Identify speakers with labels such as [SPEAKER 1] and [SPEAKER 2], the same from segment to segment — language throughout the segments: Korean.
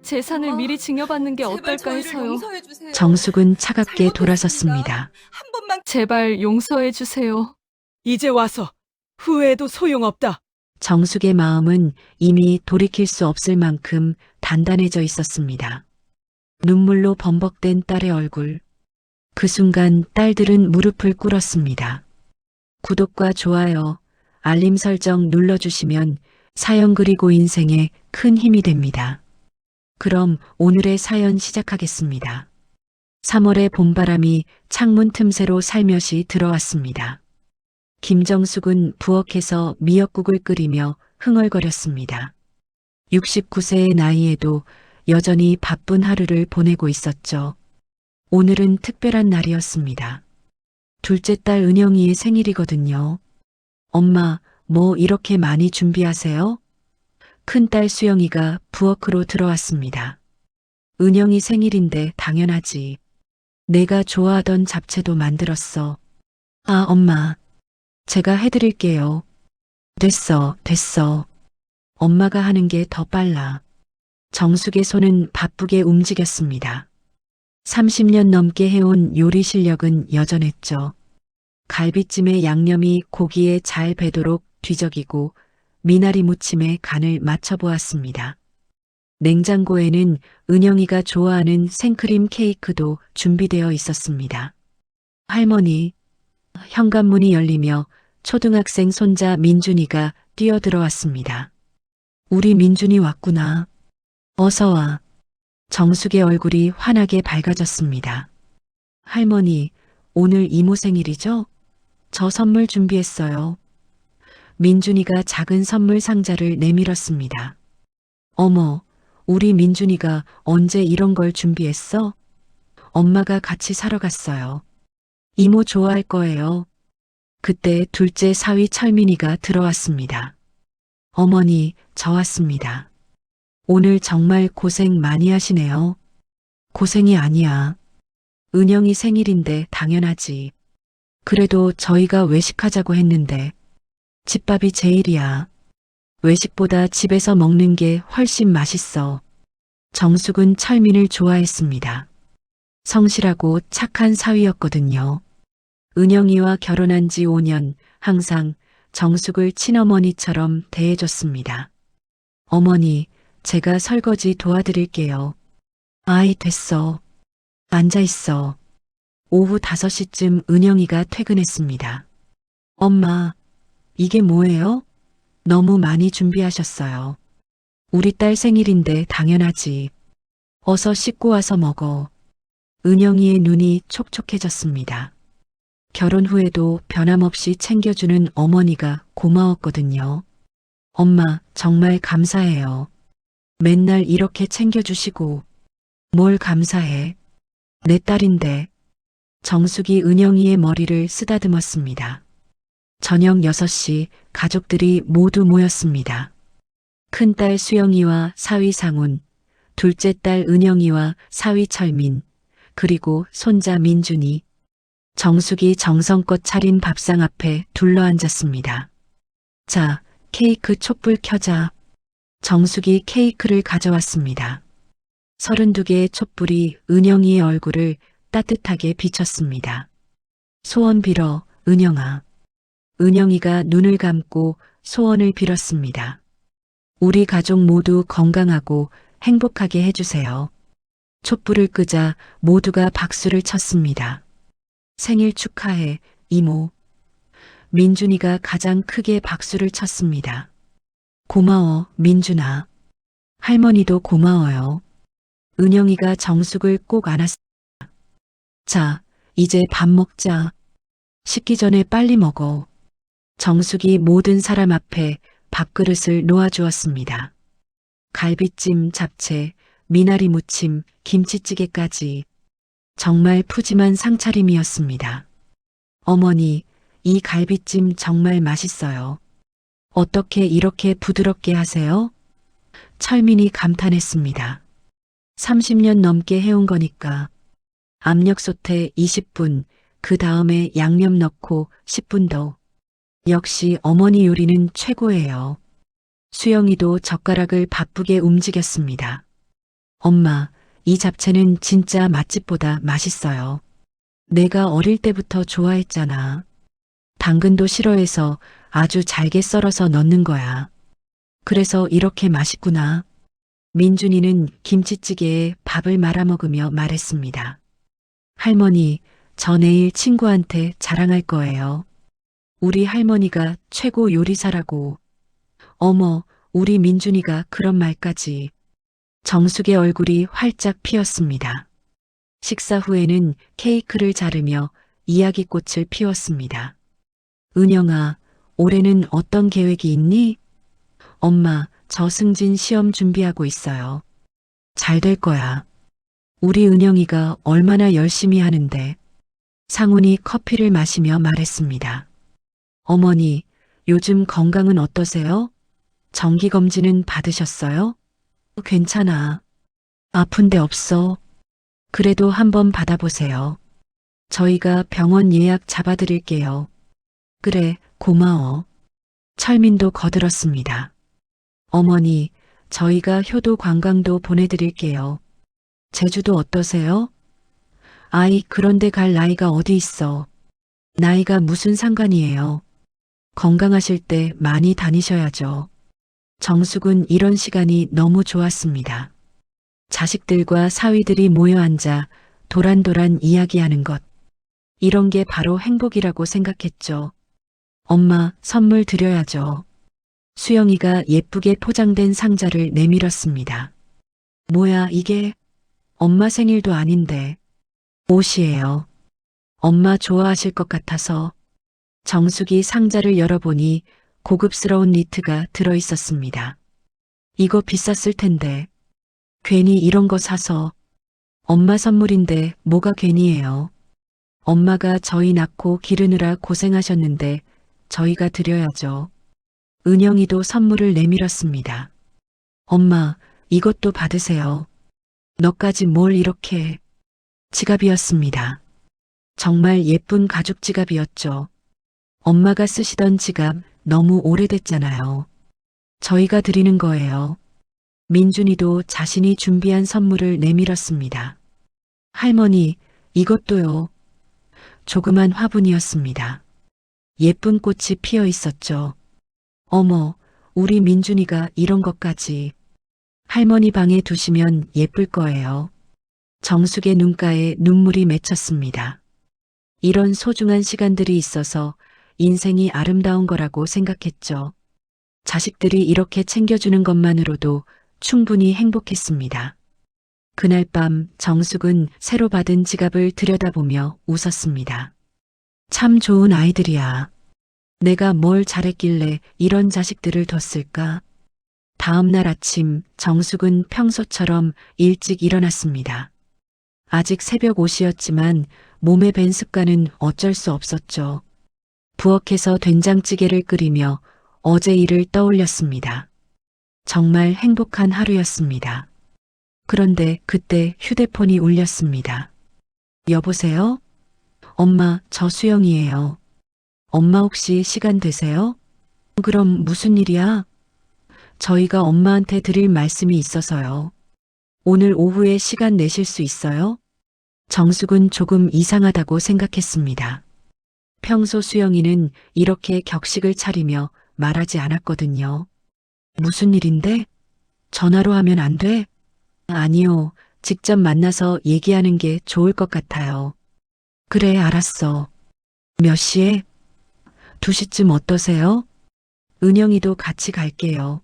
[SPEAKER 1] 재산을 미리 증여받는 게
[SPEAKER 2] 제발
[SPEAKER 1] 어떨까
[SPEAKER 2] 저희를
[SPEAKER 1] 해서요.
[SPEAKER 2] 용서해 주세요.
[SPEAKER 3] 정숙은 차갑게
[SPEAKER 2] 잘못했습니다.
[SPEAKER 3] 돌아섰습니다.
[SPEAKER 2] 한 번만
[SPEAKER 1] 제발 용서해 주세요.
[SPEAKER 4] 이제 와서 후회해도 소용없다.
[SPEAKER 3] 정숙의 마음은 이미 돌이킬 수 없을 만큼 단단해져 있었습니다. 눈물로 범벅된 딸의 얼굴. 그 순간 딸들은 무릎을 꿇었습니다. 구독과 좋아요, 알림 설정 눌러주시면 사연 그리고 인생에 큰 힘이 됩니다. 그럼 오늘의 사연 시작하겠습니다. 3월의 봄바람이 창문 틈새로 살며시 들어왔습니다. 김정숙은 부엌에서 미역국을 끓이며 흥얼거렸습니다. 69세의 나이에도 여전히 바쁜 하루를 보내고 있었죠. 오늘은 특별한 날이었습니다. 둘째 딸 은영이의 생일이거든요. 엄마, 뭐 이렇게 많이 준비하세요? 큰딸 수영이가 부엌으로 들어왔습니다. 은영이 생일인데 당연하지. 내가 좋아하던 잡채도 만들었어. 아, 엄마. 제가 해드릴게요. 됐어. 엄마가 하는 게 더 빨라. 정숙의 손은 바쁘게 움직였습니다. 30년 넘게 해온 요리 실력은 여전했죠. 갈비찜의 양념이 고기에 잘 배도록 뒤적이고 미나리 무침에 간을 맞춰보았습니다. 냉장고에는 은영이가 좋아하는 생크림 케이크도 준비되어 있었습니다. 할머니, 현관문이 열리며 초등학생 손자 민준이가 뛰어들어왔습니다. 우리 민준이 왔구나. 어서 와. 정숙의 얼굴이 환하게 밝아졌습니다. 할머니, 오늘 이모 생일이죠? 저 선물 준비했어요. 민준이가 작은 선물 상자를 내밀었습니다. 어머, 우리 민준이가 언제 이런 걸 준비했어? 엄마가 같이 사러 갔어요. 이모 좋아할 거예요. 그때 둘째 사위 철민이가 들어왔습니다. 어머니, 저 왔습니다. 오늘 정말 고생 많이 하시네요. 고생이 아니야. 은영이 생일인데 당연하지. 그래도 저희가 외식하자고 했는데 집밥이 제일이야. 외식보다 집에서 먹는 게 훨씬 맛있어. 정숙은 철민을 좋아했습니다. 성실하고 착한 사위였거든요. 은영이와 결혼한 지 5년 항상 정숙을 친어머니처럼 대해줬습니다. 어머니, 제가 설거지 도와드릴게요. 아이, 됐어. 앉아있어. 오후 5시쯤 은영이가 퇴근했습니다. 엄마, 이게 뭐예요? 너무 많이 준비하셨어요. 우리 딸 생일인데 당연하지. 어서 씻고 와서 먹어. 은영이의 눈이 촉촉해졌습니다. 결혼 후에도 변함없이 챙겨주는 어머니가 고마웠거든요. 엄마, 정말 감사해요. 맨날 이렇게 챙겨주시고. 뭘 감사해. 내 딸인데. 정숙이 은영이의 머리를 쓰다듬었습니다. 저녁 6시 가족들이 모두 모였습니다. 큰딸 수영이와 사위 상훈, 둘째 딸 은영이와 사위 철민, 그리고 손자 민준이, 정숙이 정성껏 차린 밥상 앞에 둘러앉았습니다. 자, 케이크 촛불 켜자. 정숙이 케이크를 가져왔습니다. 32개의 촛불이 은영이의 얼굴을 따뜻하게 비쳤습니다. 소원 빌어, 은영아. 은영이가 눈을 감고 소원을 빌었습니다. 우리 가족 모두 건강하고 행복하게 해주세요. 촛불을 끄자 모두가 박수를 쳤습니다. 생일 축하해, 이모. 민준이가 가장 크게 박수를 쳤습니다. 고마워, 민준아. 할머니도 고마워요. 은영이가 정숙을 꼭 안았습니다. 자, 이제 밥 먹자. 식기 전에 빨리 먹어. 정숙이 모든 사람 앞에 밥그릇을 놓아주었습니다. 갈비찜, 잡채, 미나리 무침, 김치찌개까지. 정말 푸짐한 상차림이었습니다. 어머니, 이 갈비찜 정말 맛있어요. 어떻게 이렇게 부드럽게 하세요? 철민이 감탄했습니다. 30년 넘게 해온 거니까. 압력솥에 20분, 그 다음에 양념 넣고 10분 더. 역시 어머니 요리는 최고예요. 수영이도 젓가락을 바쁘게 움직였습니다. 엄마, 이 잡채는 진짜 맛집보다 맛있어요. 내가 어릴 때부터 좋아했잖아. 당근도 싫어해서 아주 잘게 썰어서 넣는 거야. 그래서 이렇게 맛있구나. 민준이는 김치찌개에 밥을 말아 먹으며 말했습니다. 할머니, 저 내일 친구한테 자랑할 거예요. 우리 할머니가 최고 요리사라고. 어머, 우리 민준이가 그런 말까지. 정숙의 얼굴이 활짝 피었습니다. 식사 후에는 케이크를 자르며 이야기꽃을 피웠습니다. 은영아, 올해는 어떤 계획이 있니? 엄마, 저 승진 시험 준비하고 있어요. 잘 될 거야. 우리 은영이가 얼마나 열심히 하는데. 상훈이 커피를 마시며 말했습니다. 어머니, 요즘 건강은 어떠세요? 정기검진은 받으셨어요? 괜찮아. 아픈 데 없어. 그래도 한번 받아보세요. 저희가 병원 예약 잡아드릴게요. 그래, 고마워. 철민도 거들었습니다. 어머니, 저희가 효도 관광도 보내드릴게요. 제주도 어떠세요? 아이, 그런데 갈 나이가 어디 있어. 나이가 무슨 상관이에요. 건강하실 때 많이 다니셔야죠. 정숙은 이런 시간이 너무 좋았습니다. 자식들과 사위들이 모여 앉아 도란도란 이야기하는 것. 이런 게 바로 행복이라고 생각했죠. 엄마, 선물 드려야죠. 수영이가 예쁘게 포장된 상자를 내밀었습니다. 뭐야, 이게? 엄마 생일도 아닌데. 옷이에요. 엄마 좋아하실 것 같아서. 정숙이 상자를 열어보니 고급스러운 니트가 들어 있었습니다. 이거 비쌌을 텐데. 괜히 이런 거 사서. 엄마 선물인데 뭐가 괜히예요. 엄마가 저희 낳고 기르느라 고생하셨는데 저희가 드려야죠. 은영이도 선물을 내밀었습니다. 엄마, 이것도 받으세요. 너까지 뭘 이렇게. 지갑이었습니다. 정말 예쁜 가죽 지갑이었죠. 엄마가 쓰시던 지갑 너무 오래됐잖아요. 저희가 드리는 거예요. 민준이도 자신이 준비한 선물을 내밀었습니다. 할머니, 이것도요. 조그만 화분이었습니다. 예쁜 꽃이 피어 있었죠. 어머, 우리 민준이가 이런 것까지. 할머니 방에 두시면 예쁠 거예요. 정숙의 눈가에 눈물이 맺혔습니다. 이런 소중한 시간들이 있어서 인생이 아름다운 거라고 생각했죠. 자식들이 이렇게 챙겨주는 것만으로도 충분히 행복했습니다. 그날 밤 정숙은 새로 받은 지갑을 들여다보며 웃었습니다. 참 좋은 아이들이야. 내가 뭘 잘했길래 이런 자식들을 뒀을까? 다음 날 아침 정숙은 평소처럼 일찍 일어났습니다. 아직 새벽 5시였지만 몸에 밴 습관은 어쩔 수 없었죠. 부엌에서 된장찌개를 끓이며 어제 일을 떠올렸습니다. 정말 행복한 하루였습니다. 그런데 그때 휴대폰이 울렸습니다. 여보세요? 엄마, 저 수영이에요. 엄마 혹시 시간 되세요? 그럼 무슨 일이야? 저희가 엄마한테 드릴 말씀이 있어서요. 오늘 오후에 시간 내실 수 있어요? 정숙은 조금 이상하다고 생각했습니다. 평소 수영이는 이렇게 격식을 차리며 말하지 않았거든요. 무슨 일인데? 전화로 하면 안 돼? 아니요. 직접 만나서 얘기하는 게 좋을 것 같아요. 그래, 알았어. 몇 시에? 2시쯤 어떠세요? 은영이도 같이 갈게요.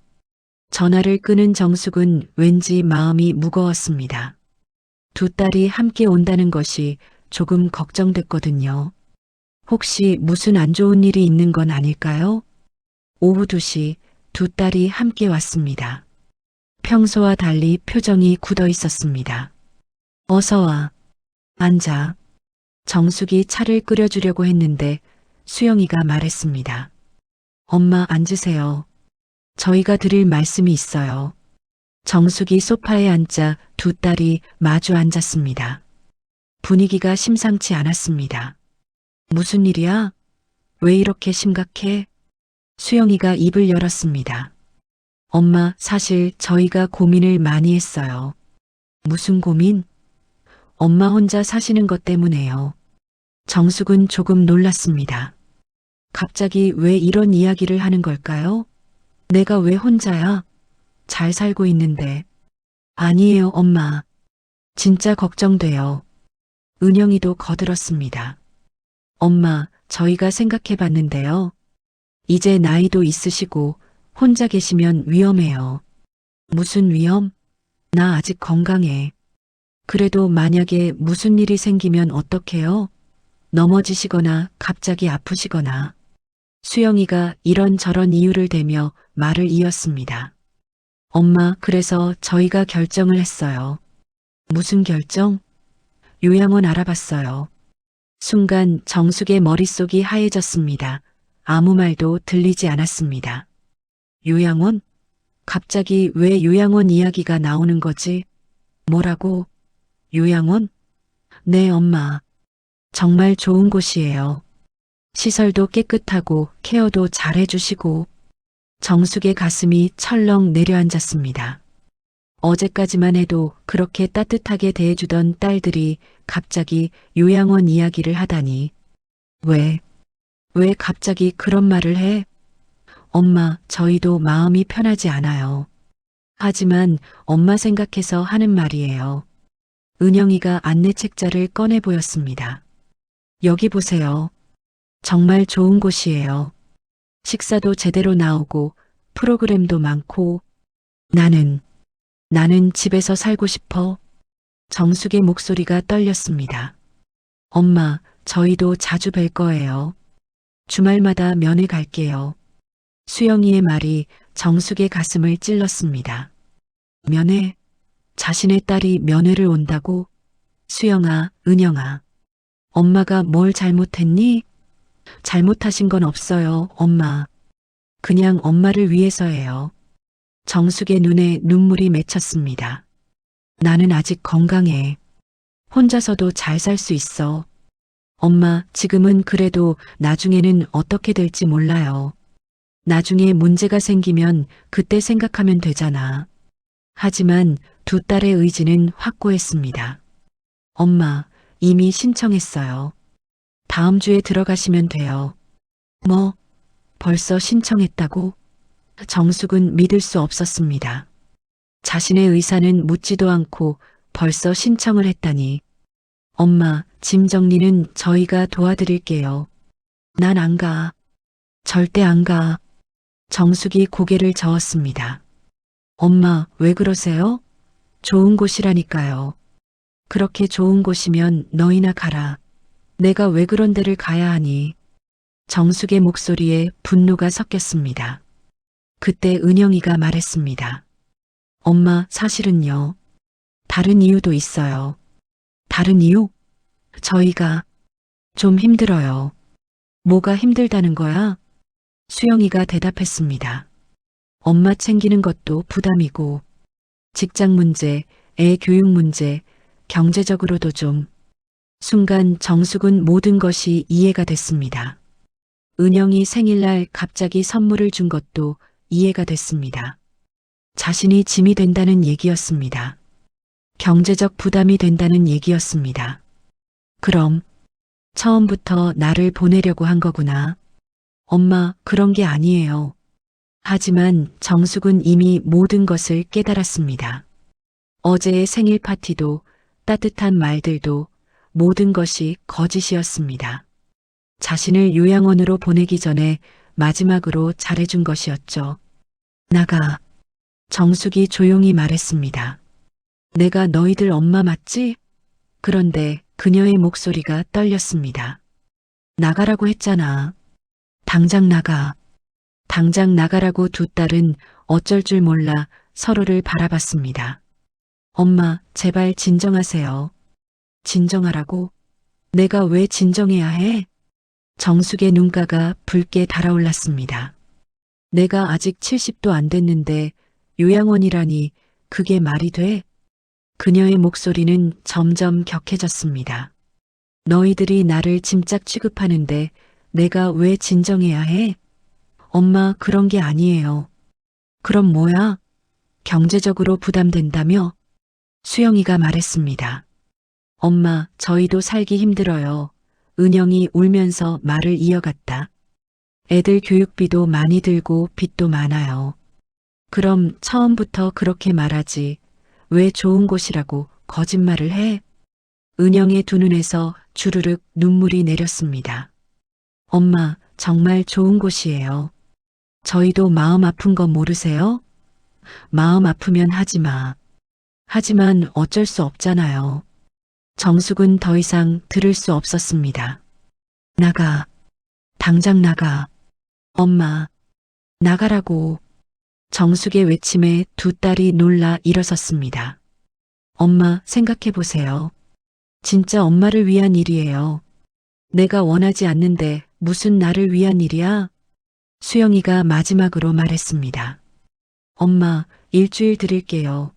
[SPEAKER 3] 전화를 끄는 정숙은 왠지 마음이 무거웠습니다. 두 딸이 함께 온다는 것이 조금 걱정됐거든요. 혹시 무슨 안 좋은 일이 있는 건 아닐까요? 오후 2시 두 딸이 함께 왔습니다. 평소와 달리 표정이 굳어 있었습니다. 어서 와. 앉아. 정숙이 차를 끓여주려고 했는데 수영이가 말했습니다. 엄마 앉으세요. 저희가 드릴 말씀이 있어요. 정숙이 소파에 앉자 두 딸이 마주 앉았습니다. 분위기가 심상치 않았습니다. 무슨 일이야? 왜 이렇게 심각해? 수영이가 입을 열었습니다. 엄마, 사실 저희가 고민을 많이 했어요. 무슨 고민? 엄마 혼자 사시는 것 때문에요. 정숙은 조금 놀랐습니다. 갑자기 왜 이런 이야기를 하는 걸까요? 내가 왜 혼자야? 잘 살고 있는데. 아니에요, 엄마. 진짜 걱정돼요. 은영이도 거들었습니다. 엄마, 저희가 생각해 봤는데요. 이제 나이도 있으시고 혼자 계시면 위험해요. 무슨 위험? 나 아직 건강해. 그래도 만약에 무슨 일이 생기면 어떡해요? 넘어지시거나 갑자기 아프시거나. 수영이가 이런저런 이유를 대며 말을 이었습니다. 엄마, 그래서 저희가 결정을 했어요. 무슨 결정? 요양원 알아봤어요. 순간 정숙의 머릿속이 하얘졌습니다. 아무 말도 들리지 않았습니다. 요양원? 갑자기 왜 요양원 이야기가 나오는 거지? 뭐라고? 요양원? 네, 엄마. 정말 좋은 곳이에요. 시설도 깨끗하고 케어도 잘 해주시고. 정숙의 가슴이 철렁 내려앉았습니다. 어제까지만 해도 그렇게 따뜻하게 대해주던 딸들이 갑자기 요양원 이야기를 하다니. 왜 갑자기 그런 말을 해? 엄마, 저희도 마음이 편하지 않아요. 하지만 엄마 생각해서 하는 말이에요. 은영이가 안내 책자를 꺼내 보였습니다. 여기 보세요. 정말 좋은 곳이에요. 식사도 제대로 나오고 프로그램도 많고. 나는 집에서 살고 싶어. 정숙의 목소리가 떨렸습니다. 엄마, 저희도 자주 뵐 거예요. 주말마다 면회 갈게요. 수영이의 말이 정숙의 가슴을 찔렀습니다. 면회? 자신의 딸이 면회를 온다고? 수영아, 은영아. 엄마가 뭘 잘못했니? 잘못하신 건 없어요, 엄마. 그냥 엄마를 위해서예요. 정숙의 눈에 눈물이 맺혔습니다. 나는 아직 건강해. 혼자서도 잘 살 수 있어. 엄마, 지금은 그래도 나중에는 어떻게 될지 몰라요. 나중에 문제가 생기면 그때 생각하면 되잖아. 하지만 두 딸의 의지는 확고했습니다. 엄마, 이미 신청했어요. 다음 주에 들어가시면 돼요. 뭐? 벌써 신청했다고? 정숙은 믿을 수 없었습니다. 자신의 의사는 묻지도 않고 벌써 신청을 했다니. 엄마, 짐 정리는 저희가 도와드릴게요. 난 안 가. 절대 안 가. 정숙이 고개를 저었습니다. 엄마, 왜 그러세요? 좋은 곳이라니까요. 그렇게 좋은 곳이면 너희나 가라. 내가 왜 그런 데를 가야 하니? 정숙의 목소리에 분노가 섞였습니다. 그때 은영이가 말했습니다. 엄마, 사실은요. 다른 이유도 있어요. 다른 이유? 저희가 좀 힘들어요. 뭐가 힘들다는 거야? 수영이가 대답했습니다. 엄마 챙기는 것도 부담이고, 직장 문제, 애 교육 문제, 경제적으로도 좀. 순간 정숙은 모든 것이 이해가 됐습니다. 은영이 생일날 갑자기 선물을 준 것도 이해가 됐습니다. 자신이 짐이 된다는 얘기였습니다. 경제적 부담이 된다는 얘기였습니다. 그럼 처음부터 나를 보내려고 한 거구나. 엄마, 그런 게 아니에요. 하지만 정숙은 이미 모든 것을 깨달았습니다. 어제의 생일 파티도 따뜻한 말들도 모든 것이 거짓이었습니다. 자신을 요양원으로 보내기 전에 마지막으로 잘해준 것이었죠. 나가. 정숙이 조용히 말했습니다. 내가 너희들 엄마 맞지? 그런데 그녀의 목소리가 떨렸습니다. 나가라고 했잖아. 당장 나가. 당장 나가라고 두 딸은 어쩔 줄 몰라 서로를 바라봤습니다. 엄마, 제발 진정하세요. 진정하라고? 내가 왜 진정해야 해? 정숙의 눈가가 붉게 달아올랐습니다. 내가 아직 70도 안 됐는데 요양원이라니 그게 말이 돼? 그녀의 목소리는 점점 격해졌습니다. 너희들이 나를 짐짝 취급하는데 내가 왜 진정해야 해? 엄마, 그런 게 아니에요. 그럼 뭐야? 경제적으로 부담된다며? 수영이가 말했습니다. 엄마, 저희도 살기 힘들어요. 은영이 울면서 말을 이어갔다. 애들 교육비도 많이 들고 빚도 많아요. 그럼 처음부터 그렇게 말하지. 왜 좋은 곳이라고 거짓말을 해? 은영의 두 눈에서 주르륵 눈물이 내렸습니다. 엄마, 정말 좋은 곳이에요. 저희도 마음 아픈 거 모르세요? 마음 아프면 하지 마. 하지만 어쩔 수 없잖아요. 정숙은 더 이상 들을 수 없었습니다. 나가. 당장 나가. 엄마. 나가라고. 정숙의 외침에 두 딸이 놀라 일어섰습니다. 엄마, 생각해 보세요. 진짜 엄마를 위한 일이에요. 내가 원하지 않는데 무슨 나를 위한 일이야? 수영이가 마지막으로 말했습니다. 엄마, 일주일 드릴게요.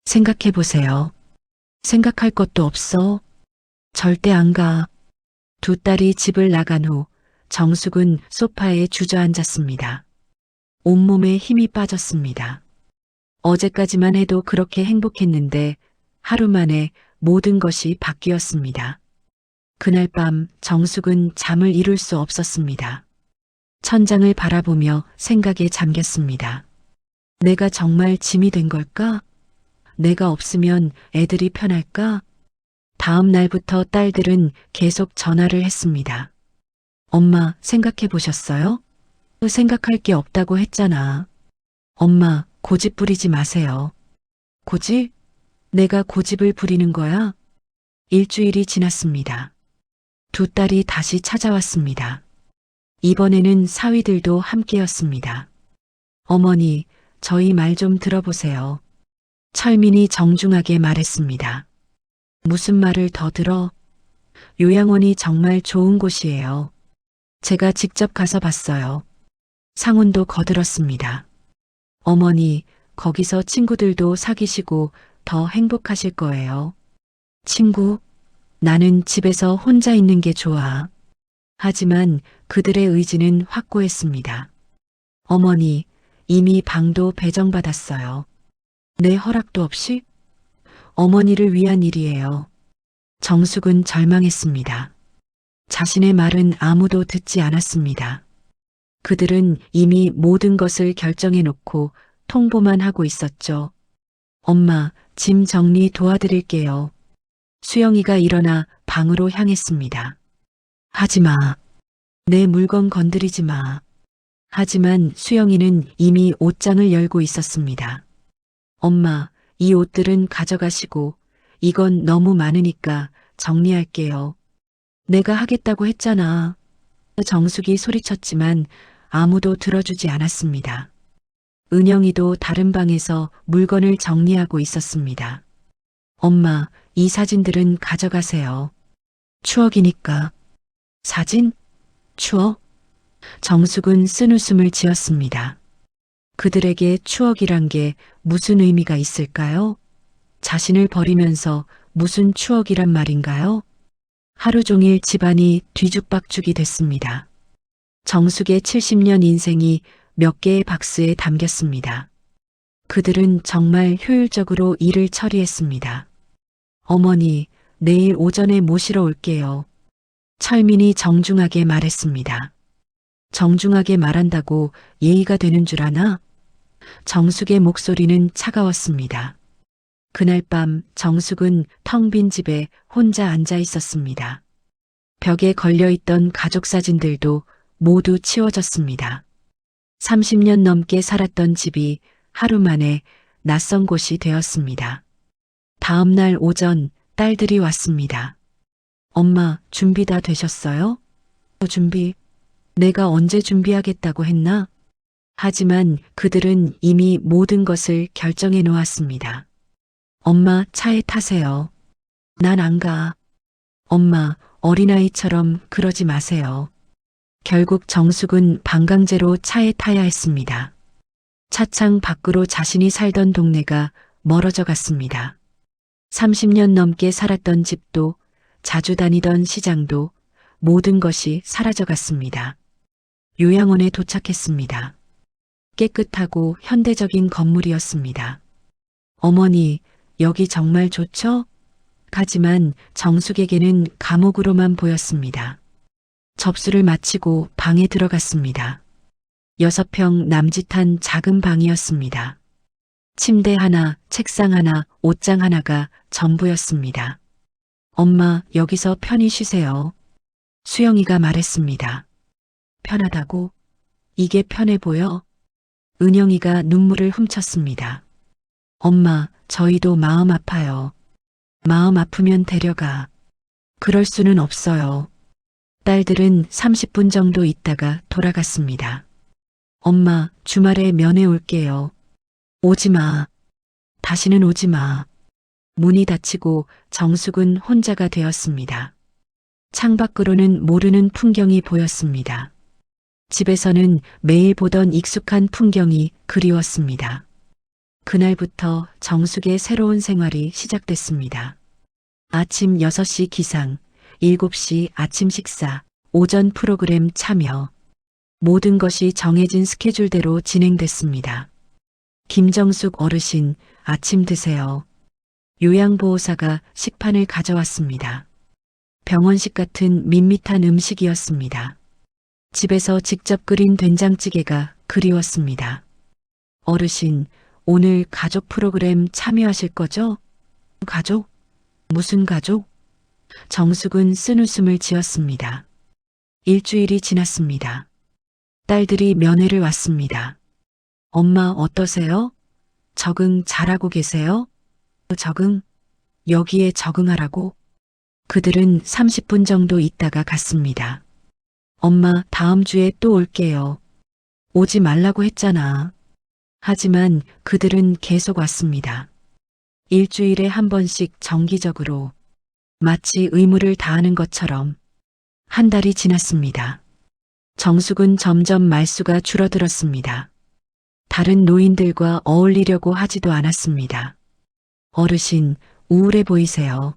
[SPEAKER 3] 생각해 보세요. 생각할 것도 없어. 절대 안 가. 두 딸이 집을 나간 후 정숙은 소파에 주저앉았습니다. 온몸에 힘이 빠졌습니다. 어제까지만 해도 그렇게 행복했는데 하루 만에 모든 것이 바뀌었습니다. 그날 밤 정숙은 잠을 이룰 수 없었습니다. 천장을 바라보며 생각에 잠겼습니다. 내가 정말 짐이 된 걸까? 내가 없으면 애들이 편할까? 다음 날부터 딸들은 계속 전화를 했습니다. 엄마, 생각해 보셨어요? 생각할 게 없다고 했잖아. 엄마, 고집 부리지 마세요. 고집? 내가 고집을 부리는 거야? 일주일이 지났습니다. 두 딸이 다시 찾아왔습니다. 이번에는 사위들도 함께였습니다. 어머니, 저희 말 좀 들어보세요. 철민이 정중하게 말했습니다. 무슨 말을 더 들어? 요양원이 정말 좋은 곳이에요. 제가 직접 가서 봤어요. 상훈도 거들었습니다. 어머니, 거기서 친구들도 사귀시고 더 행복하실 거예요. 친구? 나는 집에서 혼자 있는 게 좋아. 하지만 그들의 의지는 확고했습니다. 어머니, 이미 방도 배정받았어요. 내 허락도 없이? 어머니를 위한 일이에요. 정숙은 절망했습니다. 자신의 말은 아무도 듣지 않았습니다. 그들은 이미 모든 것을 결정해 놓고 통보만 하고 있었죠. 엄마, 짐 정리 도와드릴게요. 수영이가 일어나 방으로 향했습니다. 하지 마. 내 물건 건드리지 마. 하지만 수영이는 이미 옷장을 열고 있었습니다. 엄마, 이 옷들은 가져가시고 이건 너무 많으니까 정리할게요. 내가 하겠다고 했잖아. 정숙이 소리쳤지만 아무도 들어주지 않았습니다. 은영이도 다른 방에서 물건을 정리하고 있었습니다. 엄마, 이 사진들은 가져가세요. 추억이니까. 사진? 추억? 정숙은 쓴웃음을 지었습니다. 그들에게 추억이란 게 무슨 의미가 있을까요? 자신을 버리면서 무슨 추억이란 말인가요? 하루 종일 집안이 뒤죽박죽이 됐습니다. 정숙의 70년 인생이 몇 개의 박스에 담겼습니다. 그들은 정말 효율적으로 일을 처리했습니다. 어머니, 내일 오전에 모시러 올게요. 철민이 정중하게 말했습니다. 정중하게 말한다고 예의가 되는 줄 아나? 정숙의 목소리는 차가웠습니다. 그날 밤 정숙은 텅 빈 집에 혼자 앉아 있었습니다. 벽에 걸려있던 가족 사진들도 모두 치워졌습니다. 30년 넘게 살았던 집이 하루 만에 낯선 곳이 되었습니다. 다음 날 오전 딸들이 왔습니다. 엄마, 준비 다 되셨어요? 준비? 내가 언제 준비하겠다고 했나? 하지만 그들은 이미 모든 것을 결정해 놓았습니다. 엄마, 차에 타세요. 난 안 가. 엄마, 어린아이처럼 그러지 마세요. 결국 정숙은 방강제로 차에 타야 했습니다. 차창 밖으로 자신이 살던 동네가 멀어져 갔습니다. 30년 넘게 살았던 집도 자주 다니던 시장도 모든 것이 사라져 갔습니다. 요양원에 도착했습니다. 깨끗하고 현대적인 건물이었습니다. 어머니, 여기 정말 좋죠? 하지만 정숙에게는 감옥으로만 보였습니다. 접수를 마치고 방에 들어갔습니다. 6평 남짓한 작은 방이었습니다. 침대 하나, 책상 하나, 옷장 하나가 전부였습니다. 엄마, 여기서 편히 쉬세요. 수영이가 말했습니다. 편하다고? 이게 편해 보여? 은영이가 눈물을 훔쳤습니다. 엄마, 저희도 마음 아파요. 마음 아프면 데려가. 그럴 수는 없어요. 딸들은 30분 정도 있다가 돌아갔습니다. 엄마, 주말에 면회 올게요. 오지 마. 다시는 오지 마. 문이 닫히고 정숙은 혼자가 되었습니다. 창밖으로는 모르는 풍경이 보였습니다. 집에서는 매일 보던 익숙한 풍경이 그리웠습니다. 그날부터 정숙의 새로운 생활이 시작됐습니다. 아침 6시 기상, 7시 아침 식사, 오전 프로그램 참여. 모든 것이 정해진 스케줄대로 진행됐습니다. 김정숙 어르신, 아침 드세요. 요양보호사가 식판을 가져왔습니다. 병원식 같은 밋밋한 음식이었습니다. 집에서 직접 끓인 된장찌개가 그리웠습니다. 어르신, 오늘 가족 프로그램 참여하실 거죠? 가족? 무슨 가족? 정숙은 쓴웃음을 지었습니다. 일주일이 지났습니다. 딸들이 면회를 왔습니다. 엄마 어떠세요? 적응 잘하고 계세요? 적응? 여기에 적응하라고? 그들은 30분 정도 있다가 갔습니다. 엄마, 다음 주에 또 올게요. 오지 말라고 했잖아. 하지만 그들은 계속 왔습니다. 일주일에 한 번씩 정기적으로, 마치 의무를 다하는 것처럼. 한 달이 지났습니다. 정숙은 점점 말수가 줄어들었습니다. 다른 노인들과 어울리려고 하지도 않았습니다. 어르신, 우울해 보이세요.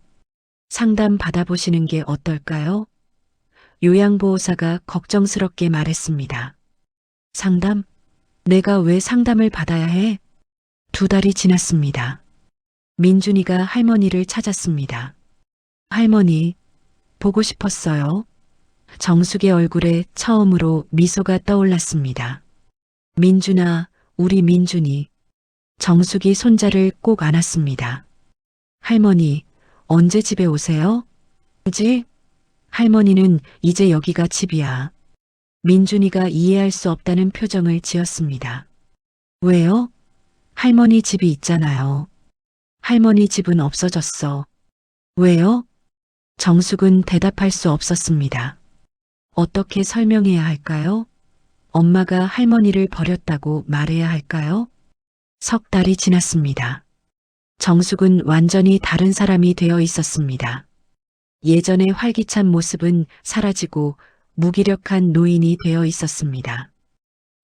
[SPEAKER 3] 상담 받아보시는 게 어떨까요? 요양보호사가 걱정스럽게 말했습니다. 상담? 내가 왜 상담을 받아야 해? 2달이 지났습니다. 민준이가 할머니를 찾았습니다. 할머니, 보고 싶었어요. 정숙의 얼굴에 처음으로 미소가 떠올랐습니다. 민준아, 우리 민준이. 정숙이 손자를 꼭 안았습니다. 할머니, 언제 집에 오세요? 집? 할머니는 이제 여기가 집이야. 민준이가 이해할 수 없다는 표정을 지었습니다. 왜요? 할머니 집이 있잖아요. 할머니 집은 없어졌어. 왜요? 정숙은 대답할 수 없었습니다. 어떻게 설명해야 할까요? 엄마가 할머니를 버렸다고 말해야 할까요? 3달이 지났습니다. 정숙은 완전히 다른 사람이 되어 있었습니다. 예전의 활기찬 모습은 사라지고 무기력한 노인이 되어 있었습니다.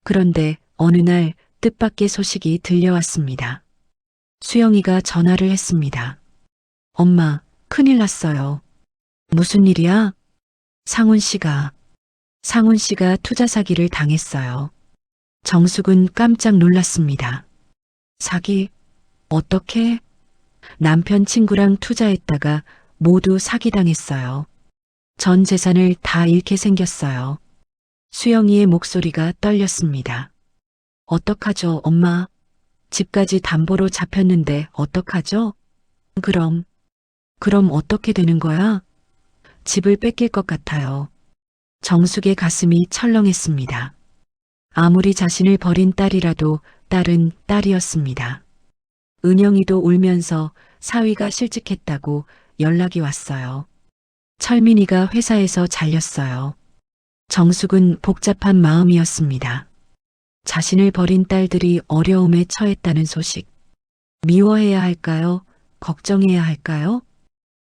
[SPEAKER 3] 그런데 어느 날 뜻밖의 소식이 들려왔습니다. 수영이가 전화를 했습니다. 엄마, 큰일 났어요. 무슨 일이야? 상훈 씨가 투자 사기를 당했어요. 정숙은 깜짝 놀랐습니다. 사기? 어떻게? 남편 친구랑 투자했다가 모두 사기당했어요. 전 재산을 다 잃게 생겼어요. 수영이의 목소리가 떨렸습니다. 어떡하죠, 엄마? 집까지 담보로 잡혔는데 어떡하죠? 그럼 어떻게 되는 거야? 집을 뺏길 것 같아요. 정숙의 가슴이 철렁했습니다. 아무리 자신을 버린 딸이라도 딸은 딸이었습니다. 은영이도 울면서 사위가 실직했다고 연락이 왔어요. 철민이가 회사에서 잘렸어요. 정숙은 복잡한 마음이었습니다. 자신을 버린 딸들이 어려움에 처했다는 소식. 미워해야 할까요? 걱정해야 할까요?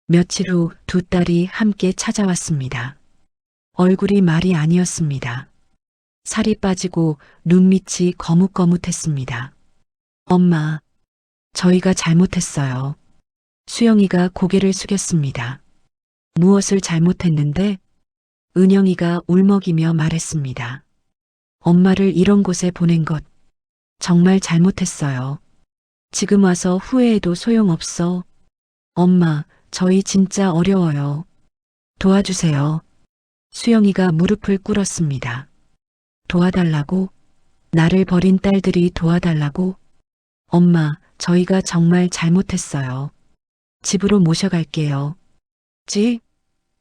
[SPEAKER 3] 며칠 후 2딸이 함께 찾아왔습니다. 얼굴이 말이 아니었습니다. 살이 빠지고 눈밑이 거뭇거뭇했습니다. 엄마, 저희가 잘못했어요. 수영이가 고개를 숙였습니다. 무엇을 잘못했는데? 은영이가 울먹이며 말했습니다. 엄마를 이런 곳에 보낸 것 정말 잘못했어요. 지금 와서 후회해도 소용없어. 엄마, 저희 진짜 어려워요. 도와주세요. 수영이가 무릎을 꿇었습니다. 도와달라고? 나를 버린 딸들이 도와달라고? 엄마, 저희가 정말 잘못했어요. 집으로 모셔갈게요. 집?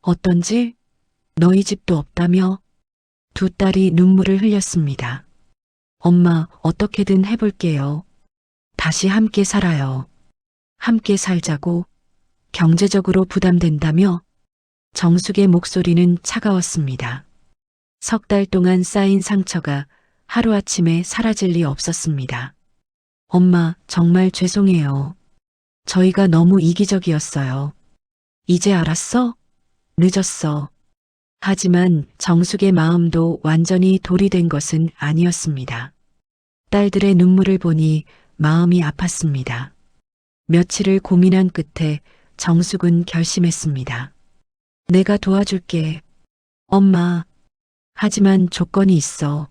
[SPEAKER 3] 어떤 집? 너희 집도 없다며? 두 딸이 눈물을 흘렸습니다. 엄마, 어떻게든 해볼게요. 다시 함께 살아요. 함께 살자고? 경제적으로 부담된다며? 정숙의 목소리는 차가웠습니다. 석 달 동안 쌓인 상처가 하루아침에 사라질 리 없었습니다. 엄마, 정말 죄송해요. 저희가 너무 이기적이었어요. 이제 알았어? 늦었어. 하지만 정숙의 마음도 완전히 돌이 된 것은 아니었습니다. 딸들의 눈물을 보니 마음이 아팠습니다. 며칠을 고민한 끝에 정숙은 결심했습니다. 내가 도와줄게. 엄마. 하지만 조건이 있어.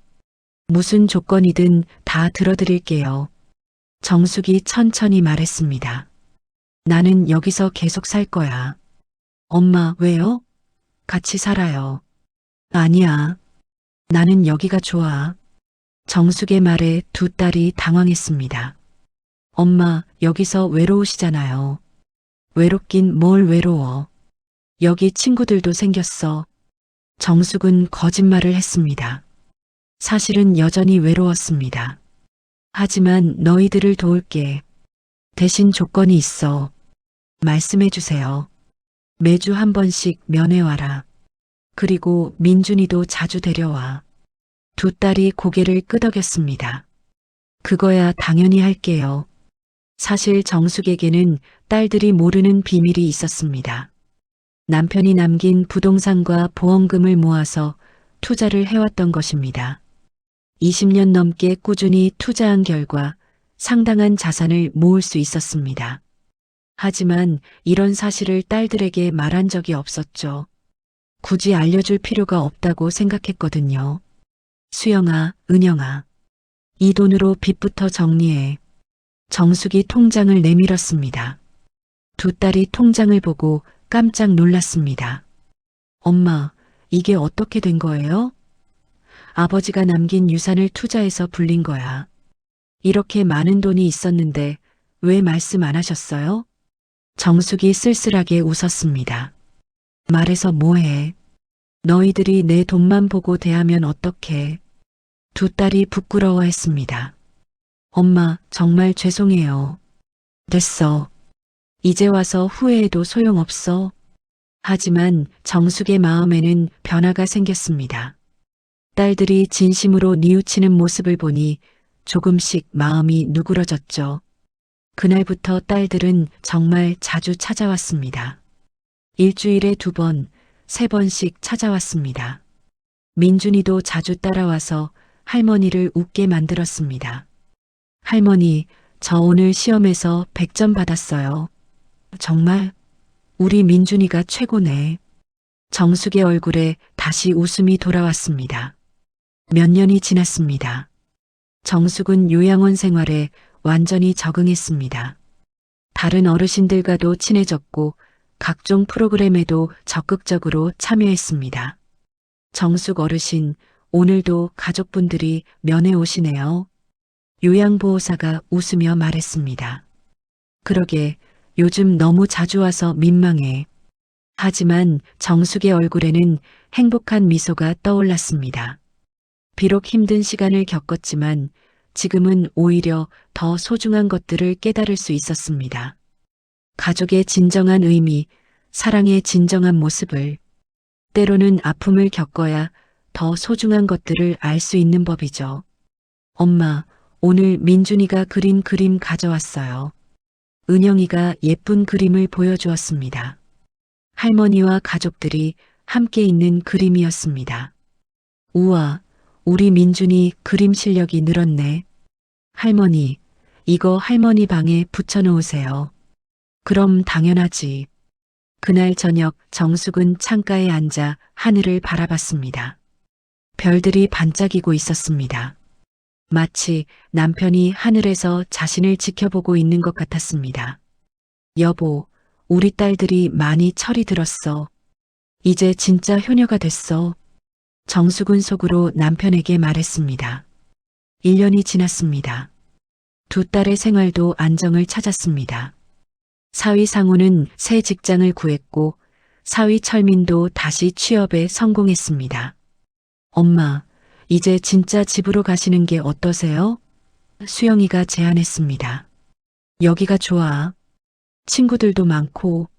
[SPEAKER 3] 무슨 조건이든 다 들어드릴게요. 정숙이 천천히 말했습니다. 나는 여기서 계속 살 거야. 엄마, 왜요? 같이 살아요. 아니야. 나는 여기가 좋아. 정숙의 말에 두 딸이 당황했습니다. 엄마, 여기서 외로우시잖아요. 외롭긴 뭘 외로워. 여기 친구들도 생겼어. 정숙은 거짓말을 했습니다. 사실은 여전히 외로웠습니다. 하지만 너희들을 도울게. 대신 조건이 있어. 말씀해 주세요. 매주 한 번씩 면회 와라. 그리고 민준이도 자주 데려와. 두 딸이 고개를 끄덕였습니다. 그거야 당연히 할게요. 사실 정숙에게는 딸들이 모르는 비밀이 있었습니다. 남편이 남긴 부동산과 보험금을 모아서 투자를 해왔던 것입니다. 20년 넘게 꾸준히 투자한 결과 상당한 자산을 모을 수 있었습니다. 하지만 이런 사실을 딸들에게 말한 적이 없었죠. 굳이 알려줄 필요가 없다고 생각했거든요. 수영아, 은영아. 이 돈으로 빚부터 정리해. 정숙이 통장을 내밀었습니다. 두 딸이 통장을 보고 깜짝 놀랐습니다. 엄마, 이게 어떻게 된 거예요? 아버지가 남긴 유산을 투자해서 불린 거야. 이렇게 많은 돈이 있었는데 왜 말씀 안 하셨어요? 정숙이 쓸쓸하게 웃었습니다. 말해서 뭐해? 너희들이 내 돈만 보고 대하면 어떡해? 두 딸이 부끄러워했습니다. 엄마, 정말 죄송해요. 됐어. 이제 와서 후회해도 소용없어. 하지만 정숙의 마음에는 변화가 생겼습니다. 딸들이 진심으로 뉘우치는 모습을 보니 조금씩 마음이 누그러졌죠. 그날부터 딸들은 정말 자주 찾아왔습니다. 일주일에 2번, 3번씩 찾아왔습니다. 민준이도 자주 따라와서 할머니를 웃게 만들었습니다. 할머니, 저 오늘 시험에서 100점 받았어요. 정말? 우리 민준이가 최고네. 정숙의 얼굴에 다시 웃음이 돌아왔습니다. 몇 년이 지났습니다. 정숙은 요양원 생활에 완전히 적응했습니다. 다른 어르신들과도 친해졌고 각종 프로그램에도 적극적으로 참여했습니다. 정숙 어르신, 오늘도 가족분들이 면회 오시네요. 요양보호사가 웃으며 말했습니다. 그러게, 요즘 너무 자주 와서 민망해. 하지만 정숙의 얼굴에는 행복한 미소가 떠올랐습니다. 비록 힘든 시간을 겪었지만 지금은 오히려 더 소중한 것들을 깨달을 수 있었습니다. 가족의 진정한 의미, 사랑의 진정한 모습을, 때로는 아픔을 겪어야 더 소중한 것들을 알 수 있는 법이죠. 엄마, 오늘 민준이가 그린 그림 가져왔어요. 은영이가 예쁜 그림을 보여주었습니다. 할머니와 가족들이 함께 있는 그림이었습니다. 우와, 우리 민준이 그림 실력이 늘었네. 할머니, 이거 할머니 방에 붙여놓으세요. 그럼 당연하지. 그날 저녁 정숙은 창가에 앉아 하늘을 바라봤습니다. 별들이 반짝이고 있었습니다. 마치 남편이 하늘에서 자신을 지켜보고 있는 것 같았습니다. 여보, 우리 딸들이 많이 철이 들었어. 이제 진짜 효녀가 됐어. 정숙은 속으로 남편에게 말했습니다. 1년이 지났습니다. 두 딸의 생활도 안정을 찾았습니다. 사위 상우는 새 직장을 구했고 사위 철민도 다시 취업에 성공했습니다. 엄마, 이제 진짜 집으로 가시는 게 어떠세요? 수영이가 제안했습니다. 여기가 좋아. 친구들도 많고.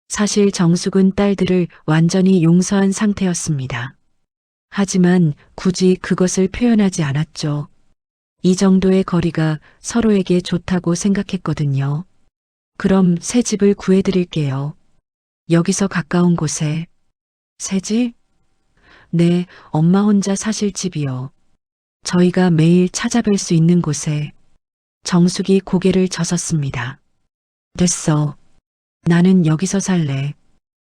[SPEAKER 3] 사실 정숙은 딸들을 완전히 용서한 상태였습니다. 하지만 굳이 그것을 표현하지 않았죠. 이 정도의 거리가 서로에게 좋다고 생각했거든요. 그럼 새 집을 구해드릴게요. 여기서 가까운 곳에. 새 집? 네, 엄마 혼자 사실 집이요. 저희가 매일 찾아뵐 수 있는 곳에. 정숙이 고개를 젓었습니다. 됐어. 나는 여기서 살래.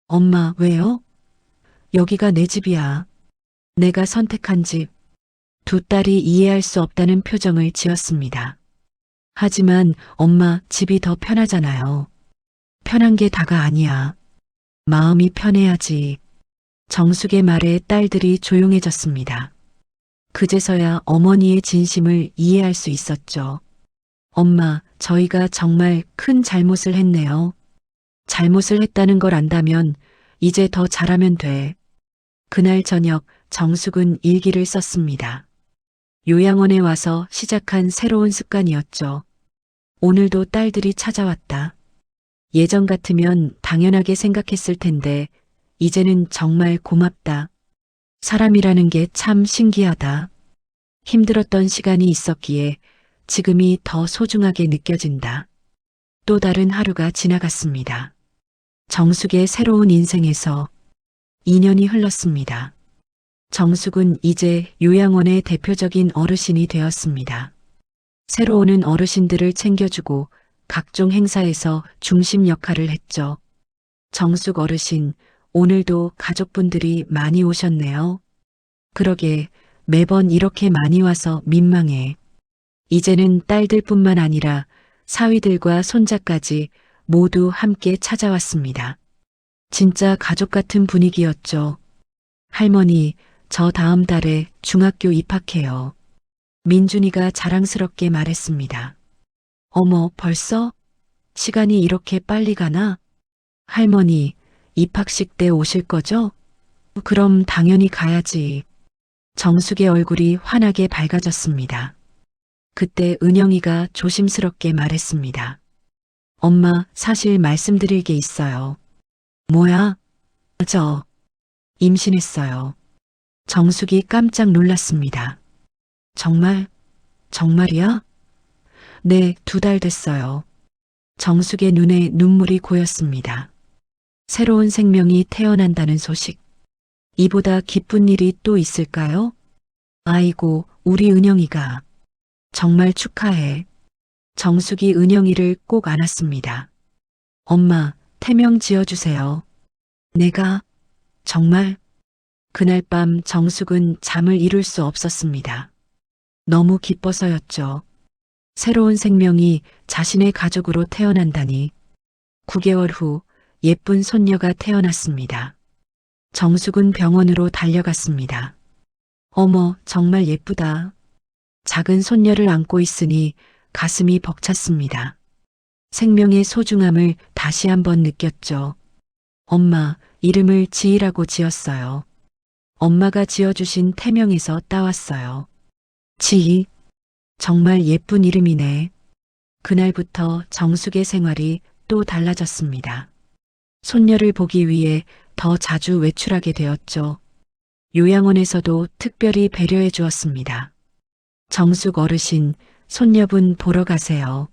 [SPEAKER 3] 엄마, 왜요? 여기가 내 집이야. 내가 선택한 집. 두 딸이 이해할 수 없다는 표정을 지었습니다. 하지만 엄마, 집이 더 편하잖아요. 편한 게 다가 아니야. 마음이 편해야지. 정숙의 말에 딸들이 조용해졌습니다. 그제서야 어머니의 진심을 이해할 수 있었죠. 엄마, 저희가 정말 큰 잘못을 했네요. 잘못을 했다는 걸 안다면 이제 더 잘하면 돼. 그날 저녁 정숙은 일기를 썼습니다. 요양원에 와서 시작한 새로운 습관이었죠. 오늘도 딸들이 찾아왔다. 예전 같으면 당연하게 생각했을 텐데 이제는 정말 고맙다. 사람이라는 게 참 신기하다. 힘들었던 시간이 있었기에 지금이 더 소중하게 느껴진다. 또 다른 하루가 지나갔습니다. 정숙의 새로운 인생에서 2년이 흘렀습니다. 정숙은 이제 요양원의 대표적인 어르신이 되었습니다. 새로 오는 어르신들을 챙겨주고 각종 행사에서 중심 역할을 했죠. 정숙 어르신, 오늘도 가족분들이 많이 오셨네요. 그러게 매번 이렇게 많이 와서 민망해. 이제는 딸들뿐만 아니라 사위들과 손자까지 모두 함께 찾아왔습니다. 진짜 가족 같은 분위기였죠. 할머니, 저 다음 달에 중학교 입학해요. 민준이가 자랑스럽게 말했습니다. 어머, 벌써? 시간이 이렇게 빨리 가나? 할머니, 입학식 때 오실 거죠? 그럼 당연히 가야지. 정숙의 얼굴이 환하게 밝아졌습니다. 그때 은영이가 조심스럽게 말했습니다. 엄마, 사실 말씀드릴 게 있어요. 뭐야? 저 임신했어요. 정숙이 깜짝 놀랐습니다. 정말? 정말이야? 네, 2달 됐어요. 정숙의 눈에 눈물이 고였습니다. 새로운 생명이 태어난다는 소식. 이보다 기쁜 일이 또 있을까요? 아이고, 우리 은영이가. 정말 축하해. 정숙이 은영이를 꼭 안았습니다. 엄마, 태명 지어주세요. 내가? 정말? 그날 밤 정숙은 잠을 이룰 수 없었습니다. 너무 기뻐서였죠. 새로운 생명이 자신의 가족으로 태어난다니. 9개월 후 예쁜 손녀가 태어났습니다. 정숙은 병원으로 달려갔습니다. 어머, 정말 예쁘다. 작은 손녀를 안고 있으니 가슴이 벅찼습니다. 생명의 소중함을 다시 한번 느꼈죠. 엄마, 이름을 지희라고 지었어요. 엄마가 지어주신 태명에서 따왔어요. 지희, 정말 예쁜 이름이네. 그날부터 정숙의 생활이 또 달라졌습니다. 손녀를 보기 위해 더 자주 외출하게 되었죠. 요양원에서도 특별히 배려해 주었습니다. 정숙 어르신, 손녀분 보러 가세요.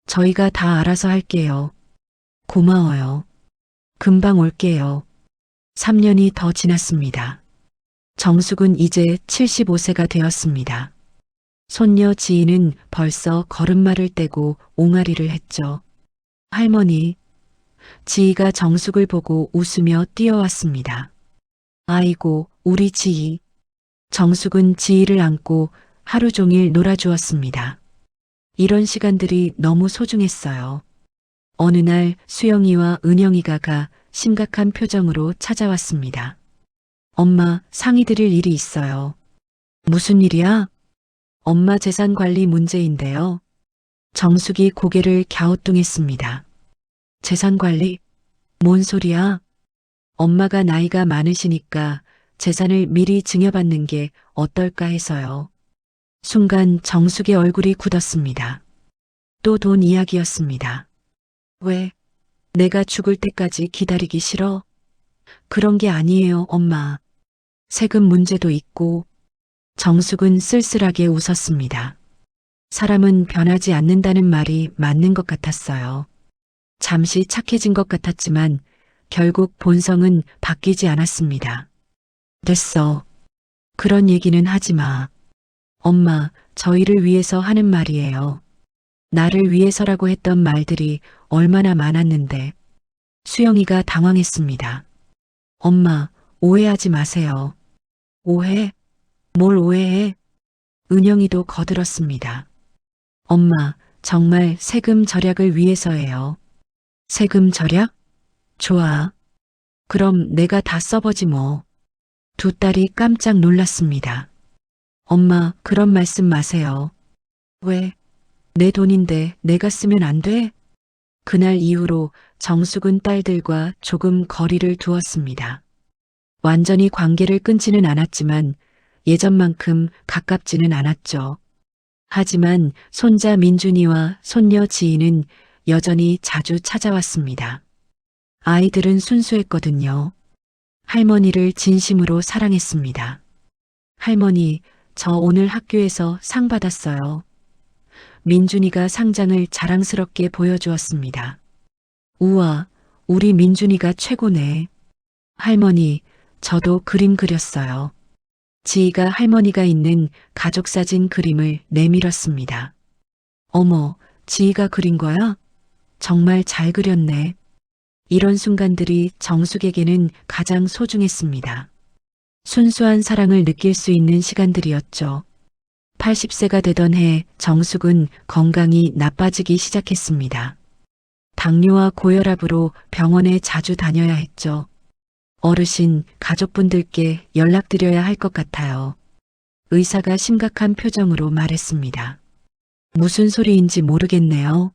[SPEAKER 3] 저희가 다 알아서 할게요. 고마워요. 금방 올게요. 3년이 더 지났습니다. 정숙은 이제 75세가 되었습니다. 손녀 지희는 벌써 걸음마를 떼고 옹알이를 했죠. 할머니, 지희가 정숙을 보고 웃으며 뛰어왔습니다. 아이고, 우리 지희. 정숙은 지희를 안고 하루 종일 놀아주었습니다. 이런 시간들이 너무 소중했어요. 어느 날 수영이와 은영이가 심각한 표정으로 찾아왔습니다. 엄마, 상의드릴 일이 있어요. 무슨 일이야? 엄마 재산 관리 문제인데요. 정숙이 고개를 갸우뚱했습니다. 재산 관리? 뭔 소리야? 엄마가 나이가 많으시니까 재산을 미리 증여받는 게 어떨까 해서요. 순간 정숙의 얼굴이 굳었습니다. 또 돈 이야기였습니다. 왜? 내가 죽을 때까지 기다리기 싫어? 그런 게 아니에요, 엄마. 세금 문제도 있고. 정숙은 쓸쓸하게 웃었습니다. 사람은 변하지 않는다는 말이 맞는 것 같았어요. 잠시 착해진 것 같았지만 결국 본성은 바뀌지 않았습니다. 됐어. 그런 얘기는 하지 마. 엄마, 저희를 위해서 하는 말이에요. 나를 위해서라고 했던 말들이 얼마나 많았는데. 수영이가 당황했습니다. 엄마, 오해하지 마세요. 오해? 뭘 오해해? 은영이도 거들었습니다. 엄마, 정말 세금 절약을 위해서예요. 세금 절약? 좋아. 그럼 내가 다 써보지 뭐. 두 딸이 깜짝 놀랐습니다. 엄마, 그런 말씀 마세요. 왜? 내 돈인데 내가 쓰면 안 돼? 그날 이후로 정숙은 딸들과 조금 거리를 두었습니다. 완전히 관계를 끊지는 않았지만 예전만큼 가깝지는 않았죠. 하지만 손자 민준이와 손녀 지희는 여전히 자주 찾아왔습니다. 아이들은 순수했거든요. 할머니를 진심으로 사랑했습니다. 할머니, 저 오늘 학교에서 상 받았어요. 민준이가 상장을 자랑스럽게 보여주었습니다. 우와, 우리 민준이가 최고네. 할머니, 저도 그림 그렸어요. 지희가 할머니가 있는 가족사진 그림을 내밀었습니다. 어머, 지희가 그린 거야? 정말 잘 그렸네. 이런 순간들이 정숙에게는 가장 소중했습니다. 순수한 사랑을 느낄 수 있는 시간들이었죠. 80세가 되던 해 정숙은 건강이 나빠지기 시작했습니다. 당뇨와 고혈압으로 병원에 자주 다녀야 했죠. 어르신, 가족분들께 연락드려야 할 것 같아요. 의사가 심각한 표정으로 말했습니다. 무슨 소리인지 모르겠네요.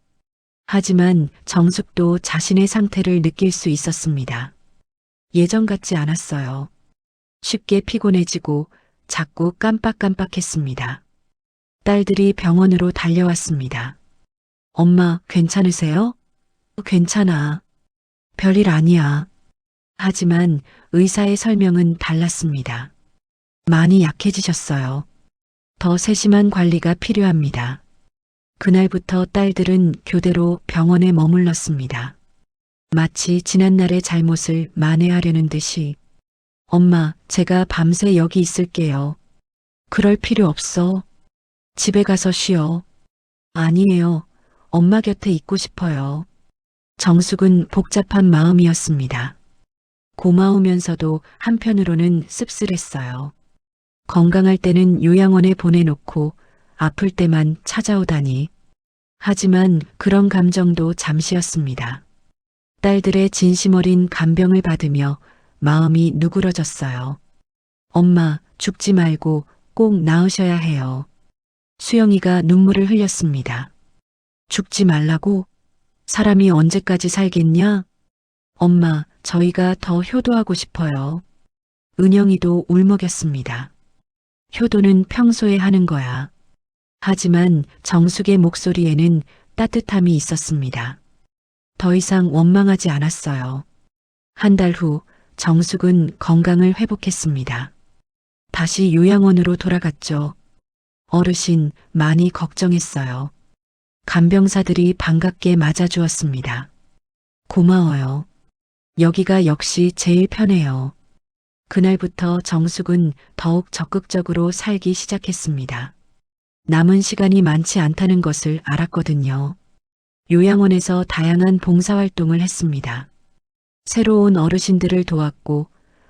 [SPEAKER 3] 하지만 정숙도 자신의 상태를 느낄 수 있었습니다. 예전 같지 않았어요. 쉽게 피곤해지고 자꾸 깜빡깜빡했습니다. 딸들이 병원으로 달려왔습니다. 엄마, 괜찮으세요? 괜찮아. 별일 아니야. 하지만 의사의 설명은 달랐습니다. 많이 약해지셨어요. 더 세심한 관리가 필요합니다. 그날부터 딸들은 교대로 병원에 머물렀습니다. 마치 지난날의 잘못을 만회하려는 듯이 엄마, 제가 밤새 여기 있을게요. 그럴 필요 없어. 집에 가서 쉬어. 아니에요. 엄마 곁에 있고 싶어요. 정숙은 복잡한 마음이었습니다. 고마우면서도 한편으로는 씁쓸했어요. 건강할 때는 요양원에 보내놓고 아플 때만 찾아오다니. 하지만 그런 감정도 잠시였습니다. 딸들의 진심 어린 간병을 받으며 마음이 누그러졌어요. 엄마, 죽지 말고 꼭 나으셔야 해요. 수영이가 눈물을 흘렸습니다. 죽지 말라고? 사람이 언제까지 살겠냐? 엄마, 저희가 더 효도하고 싶어요. 은영이도 울먹였습니다. 효도는 평소에 하는 거야. 하지만 정숙의 목소리에는 따뜻함이 있었습니다. 더 이상 원망하지 않았어요. 한 달 후 정숙은 건강을 회복했습니다. 다시 요양원으로 돌아갔죠. 어르신 많이 걱정했어요. 간병사들이 반갑게 맞아주었습니다. 고마워요. 여기가 역시 제일 편해요. 그날부터 정숙은 더욱 적극적으로 살기 시작했습니다. 남은 시간이 많지 않다는 것을 알았거든요. 요양원에서 다양한 봉사활동을 했습니다. 새로운 어르신들을 도왔고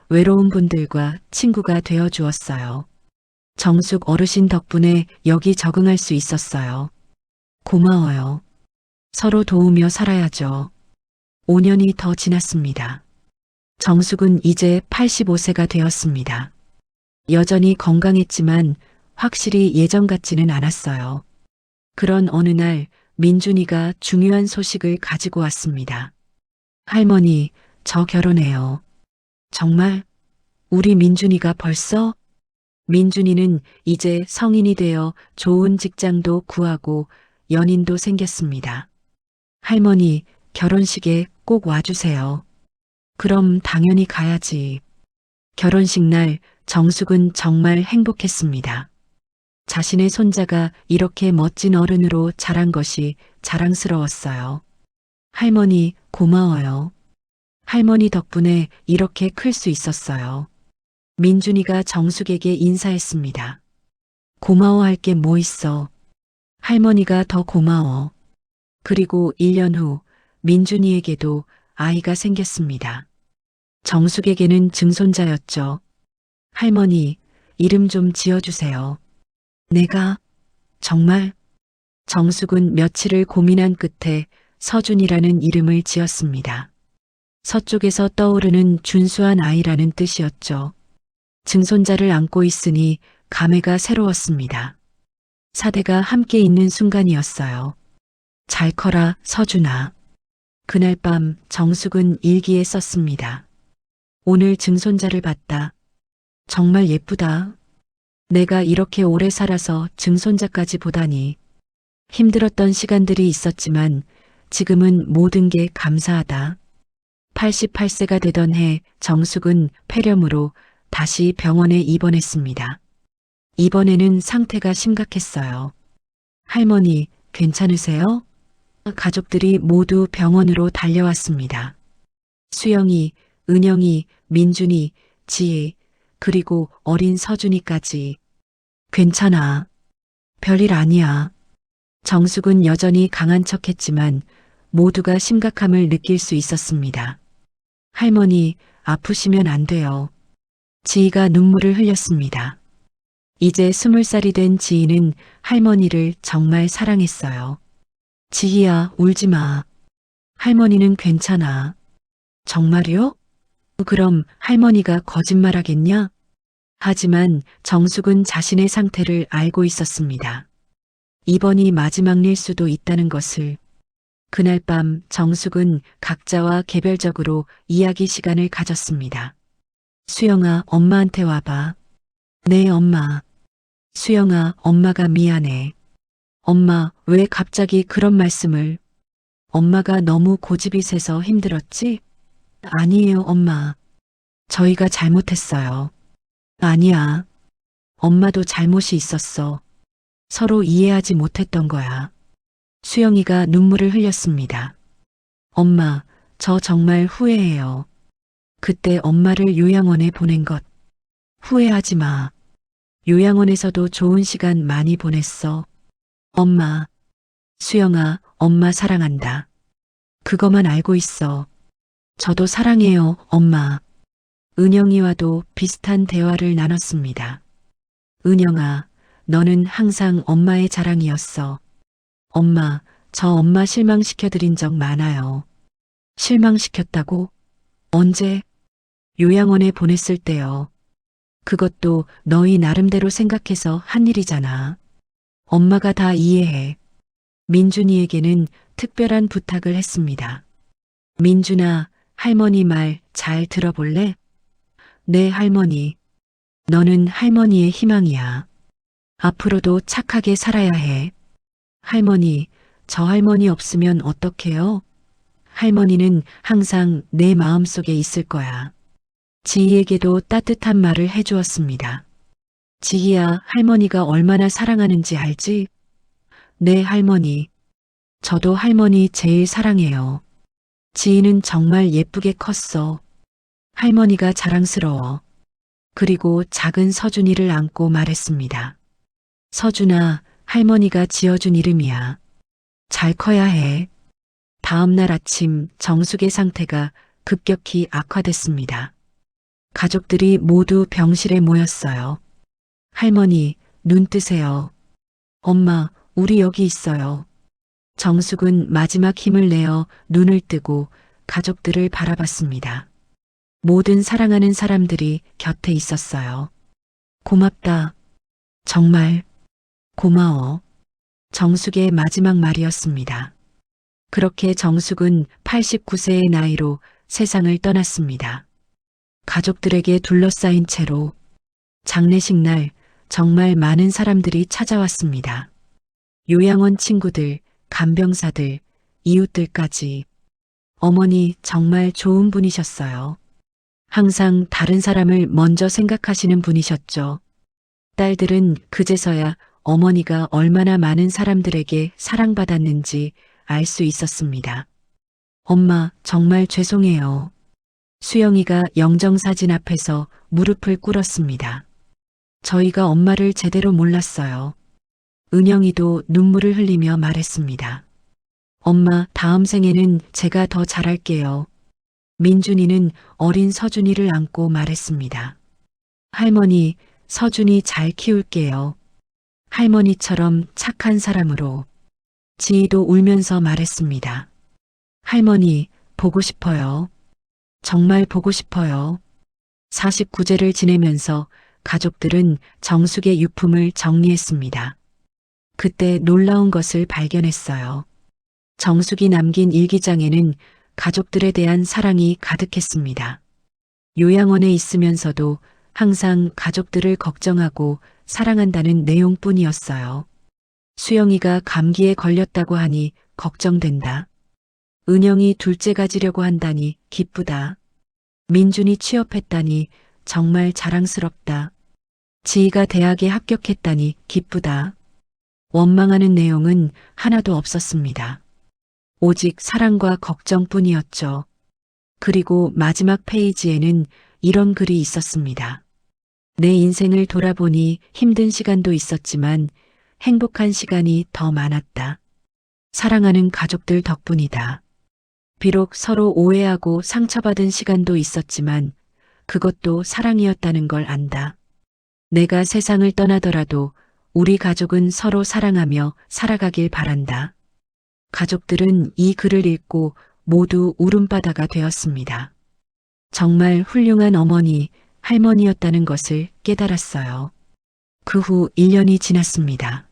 [SPEAKER 3] 외로운 분들과 친구가 되어 주었어요. 정숙 어르신 덕분에 여기 적응할 수 있었어요. 고마워요. 서로 도우며 살아야죠. 5년이 더 지났습니다. 정숙은 이제 85세가 되었습니다. 여전히 건강했지만 확실히 예전 같지는 않았어요. 그런 어느 날 민준이가 중요한 소식을 가지고 왔습니다. 할머니, 저 결혼해요. 정말? 우리 민준이가 벌써? 민준이는 이제 성인이 되어 좋은 직장도 구하고 연인도 생겼습니다. 할머니, 결혼식에 꼭 와주세요. 그럼 당연히 가야지. 결혼식 날 정숙은 정말 행복했습니다. 자신의 손자가 이렇게 멋진 어른으로 자란 것이 자랑스러웠어요. 할머니, 고마워요. 할머니 덕분에 이렇게 클 수 있었어요. 민준이가 정숙에게 인사했습니다. 고마워할 게 뭐 있어. 할머니가 더 고마워. 그리고 1년 후 민준이에게도 아이가 생겼습니다. 정숙에게는 증손자였죠. 할머니, 이름 좀 지어주세요. 내가? 정말? 정숙은 며칠을 고민한 끝에 서준이라는 이름을 지었습니다. 서쪽에서 떠오르는 준수한 아이라는 뜻이었죠. 증손자를 안고 있으니 감회가 새로웠습니다. 사대가 함께 있는 순간이었어요. 잘 커라, 서준아. 그날 밤 정숙은 일기에 썼습니다. 오늘 증손자를 봤다. 정말 예쁘다. 내가 이렇게 오래 살아서 증손자까지 보다니. 힘들었던 시간들이 있었지만 지금은 모든 게 감사하다. 88세가 되던 해 정숙은 폐렴으로 다시 병원에 입원했습니다. 이번에는 상태가 심각했어요. 할머니, 괜찮으세요? 가족들이 모두 병원으로 달려왔습니다. 수영이, 은영이, 민준이, 지혜, 그리고 어린 서준이까지. 괜찮아. 별일 아니야. 정숙은 여전히 강한 척했지만 모두가 심각함을 느낄 수 있었습니다. 할머니, 아프시면 안 돼요. 지희가 눈물을 흘렸습니다. 이제 20살이 된 지희는 할머니를 정말 사랑했어요. 지희야, 울지 마. 할머니는 괜찮아. 정말요? 그럼 할머니가 거짓말하겠냐? 하지만 정숙은 자신의 상태를 알고 있었습니다. 이번이 마지막 일 수도 있다는 것을. 그날 밤 정숙은 각자와 개별적으로 이야기 시간을 가졌습니다. 수영아, 엄마한테 와봐. 네, 엄마. 수영아, 엄마가 미안해. 엄마, 왜 갑자기 그런 말씀을? 엄마가 너무 고집이 세서 힘들었지? 아니에요, 엄마. 저희가 잘못했어요. 아니야. 엄마도 잘못이 있었어. 서로 이해하지 못했던 거야. 수영이가 눈물을 흘렸습니다. 엄마, 저 정말 후회해요. 그때 엄마를 요양원에 보낸 것. 후회하지 마. 요양원에서도 좋은 시간 많이 보냈어. 엄마. 수영아, 엄마 사랑한다. 그거만 알고 있어. 저도 사랑해요, 엄마. 은영이와도 비슷한 대화를 나눴습니다. 은영아, 너는 항상 엄마의 자랑이었어. 엄마, 저 엄마 실망시켜드린 적 많아요. 실망시켰다고? 언제? 요양원에 보냈을 때요. 그것도 너희 나름대로 생각해서 한 일이잖아. 엄마가 다 이해해. 민준이에게는 특별한 부탁을 했습니다. 민준아, 할머니 말 잘 들어볼래? 네, 할머니. 너는 할머니의 희망이야. 앞으로도 착하게 살아야 해. 할머니, 저 할머니 없으면 어떡해요? 할머니는 항상 내 마음속에 있을 거야. 지희에게도 따뜻한 말을 해주었습니다. 지희야, 할머니가 얼마나 사랑하는지 알지? 네, 할머니. 저도 할머니 제일 사랑해요. 지희는 정말 예쁘게 컸어. 할머니가 자랑스러워. 그리고 작은 서준이를 안고 말했습니다. 서준아, 할머니가 지어준 이름이야. 잘 커야 해. 다음 날 아침 정숙의 상태가 급격히 악화됐습니다. 가족들이 모두 병실에 모였어요. 할머니, 눈 뜨세요. 엄마, 우리 여기 있어요. 정숙은 마지막 힘을 내어 눈을 뜨고 가족들을 바라봤습니다. 모든 사랑하는 사람들이 곁에 있었어요. 고맙다. 정말 고마워. 정숙의 마지막 말이었습니다. 그렇게 정숙은 89세의 나이로 세상을 떠났습니다. 가족들에게 둘러싸인 채로 장례식 날 정말 많은 사람들이 찾아왔습니다. 요양원 친구들, 간병사들, 이웃들까지. 어머니 정말 좋은 분이셨어요. 항상 다른 사람을 먼저 생각하시는 분이셨죠. 딸들은 그제서야 어머니가 얼마나 많은 사람들에게 사랑받았는지 알 수 있었습니다. 엄마, 정말 죄송해요. 수영이가 영정사진 앞에서 무릎을 꿇었습니다. 저희가 엄마를 제대로 몰랐어요. 은영이도 눈물을 흘리며 말했습니다. 엄마, 다음 생에는 제가 더 잘할게요. 민준이는 어린 서준이를 안고 말했습니다. 할머니, 서준이 잘 키울게요. 할머니처럼 착한 사람으로. 지희도 울면서 말했습니다. 할머니, 보고 싶어요. 정말 보고 싶어요. 49제를 지내면서 가족들은 정숙의 유품을 정리했습니다. 그때 놀라운 것을 발견했어요. 정숙이 남긴 일기장에는 가족들에 대한 사랑이 가득했습니다. 요양원에 있으면서도 항상 가족들을 걱정하고 사랑한다는 내용뿐이었어요. 수영이가 감기에 걸렸다고 하니 걱정된다. 은영이 둘째 가지려고 한다니 기쁘다. 민준이 취업했다니 정말 자랑스럽다. 지희가 대학에 합격했다니 기쁘다. 원망하는 내용은 하나도 없었습니다. 오직 사랑과 걱정뿐이었죠. 그리고 마지막 페이지에는 이런 글이 있었습니다. 내 인생을 돌아보니 힘든 시간도 있었지만 행복한 시간이 더 많았다. 사랑하는 가족들 덕분이다. 비록 서로 오해하고 상처받은 시간도 있었지만 그것도 사랑이었다는 걸 안다. 내가 세상을 떠나더라도 우리 가족은 서로 사랑하며 살아가길 바란다. 가족들은 이 글을 읽고 모두 울음바다가 되었습니다. 정말 훌륭한 어머니, 할머니였다는 것을 깨달았어요. 그 후 1년이 지났습니다.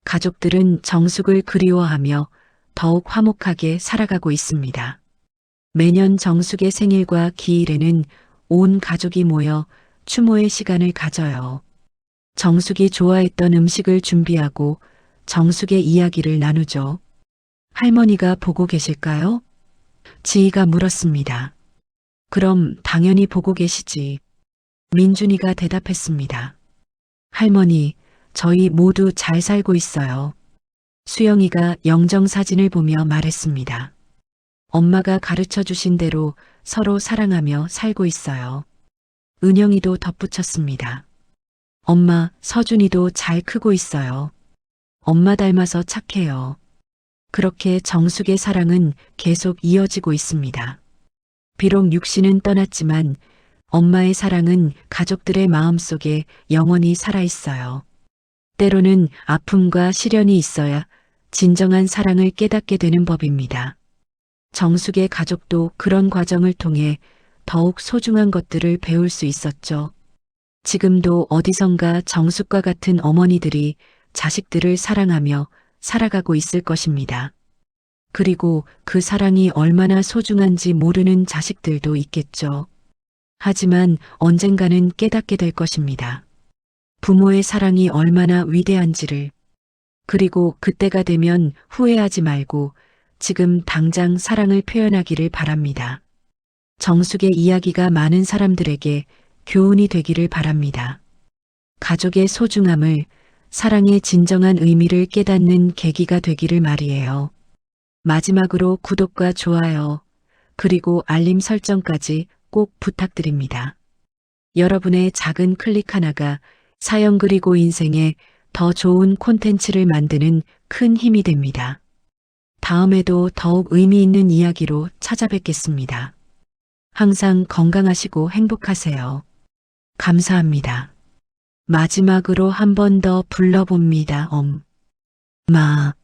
[SPEAKER 3] 가족들은 정숙을 그리워하며 더욱 화목하게 살아가고 있습니다. 매년 정숙의 생일과 기일에는 온 가족이 모여 추모의 시간을 가져요. 정숙이 좋아했던 음식을 준비하고 정숙의 이야기를 나누죠. 할머니가 보고 계실까요? 지희가 물었습니다. 그럼 당연히 보고 계시지. 민준이가 대답했습니다. 할머니, 저희 모두 잘 살고 있어요. 수영이가 영정사진을 보며 말했습니다. 엄마가 가르쳐 주신 대로 서로 사랑하며 살고 있어요. 은영이도 덧붙였습니다. 엄마, 서준이도 잘 크고 있어요. 엄마 닮아서 착해요. 그렇게 정숙의 사랑은 계속 이어지고 있습니다. 비록 육신은 떠났지만 엄마의 사랑은 가족들의 마음속에 영원히 살아있어요. 때로는 아픔과 시련이 있어야 진정한 사랑을 깨닫게 되는 법입니다. 정숙의 가족도 그런 과정을 통해 더욱 소중한 것들을 배울 수 있었죠. 지금도 어디선가 정숙과 같은 어머니들이 자식들을 사랑하며 살아가고 있을 것입니다. 그리고 그 사랑이 얼마나 소중한지 모르는 자식들도 있겠죠. 하지만 언젠가는 깨닫게 될 것입니다. 부모의 사랑이 얼마나 위대한지를. 그리고 그때가 되면 후회하지 말고 지금 당장 사랑을 표현하기를 바랍니다. 정숙의 이야기가 많은 사람들에게 교훈이 되기를 바랍니다. 가족의 소중함을, 사랑의 진정한 의미를 깨닫는 계기가 되기를 말이에요. 마지막으로 구독과 좋아요, 그리고 알림 설정까지 꼭 부탁드립니다. 여러분의 작은 클릭 하나가 사연 그리고 인생에 더 좋은 콘텐츠를 만드는 큰 힘이 됩니다. 다음에도 더욱 의미 있는 이야기로 찾아뵙겠습니다. 항상 건강하시고 행복하세요. 감사합니다. 마지막으로 한 번 더 불러봅니다. 엄마.